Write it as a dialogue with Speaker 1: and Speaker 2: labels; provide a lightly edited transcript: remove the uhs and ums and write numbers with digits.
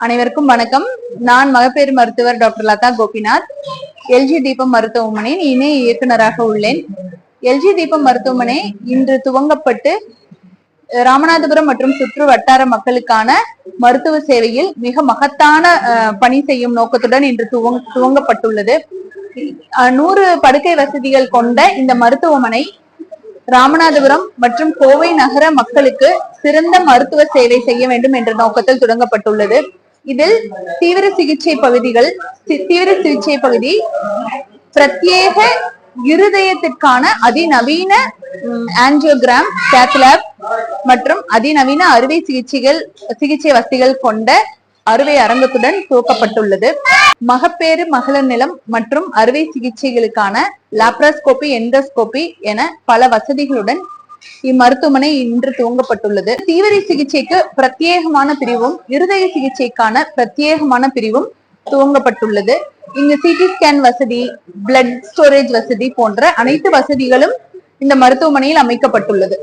Speaker 1: அனைவருக்கும் வணக்கம். நான் மகப்பேறு மருத்துவர் டாக்டர் லதா கோபிநாத், எல்ஜி தீபம் மருத்துவமனையின் இணை இயக்குநராக உள்ளேன். எல்ஜி தீபம் மருத்துவமனை இன்று துவங்கப்பட்டு ராமநாதபுரம் மற்றும் சுற்று வட்டார மக்களுக்கான மருத்துவ சேவையில் மிக மகத்தான பணி செய்யும் நோக்கத்துடன் இன்று துவங்கப்பட்டுள்ளது. 100 படுக்கை வசதிகள் கொண்ட இந்த மருத்துவமனை ராமநாதபுரம் மற்றும் கோவை நகர மக்களுக்கு சிறந்த மருத்துவ சேவை செய்ய வேண்டும் என்ற நோக்கத்தில் தொடங்கப்பட்டுள்ளது. இதில் தீவிர சிகிச்சை பகுதி பிரத்யேக இருதயத்திற்கான அதிநவீன ஆஞ்சியோகிராம், கேத்லாப் மற்றும் அதிநவீன அறுவை சிகிச்சை வசதிகள் கொண்ட அறுவை அரங்கத்துடன் துவக்கப்பட்டுள்ளது. மகப்பேறு, மகளிர் நிலம் மற்றும் அறுவை சிகிச்சைகளுக்கான லாப்ராஸ்கோபி, எண்டோஸ்கோபி என பல வசதிகளுடன் இம்மருத்துவமனை இன்று துவங்கப்பட்டுள்ளது. தீவிர சிகிச்சைக்கு பிரத்யேகமான பிரிவும் இருதய சிகிச்சைக்கான பிரத்யேகமான பிரிவும் துவங்கப்பட்டுள்ளது. இங்கு சிடி ஸ்கேன் வசதி, பிளட் ஸ்டோரேஜ் வசதி போன்ற அனைத்து வசதிகளும் இந்த மருத்துவமனையில் அமைக்கப்பட்டுள்ளது.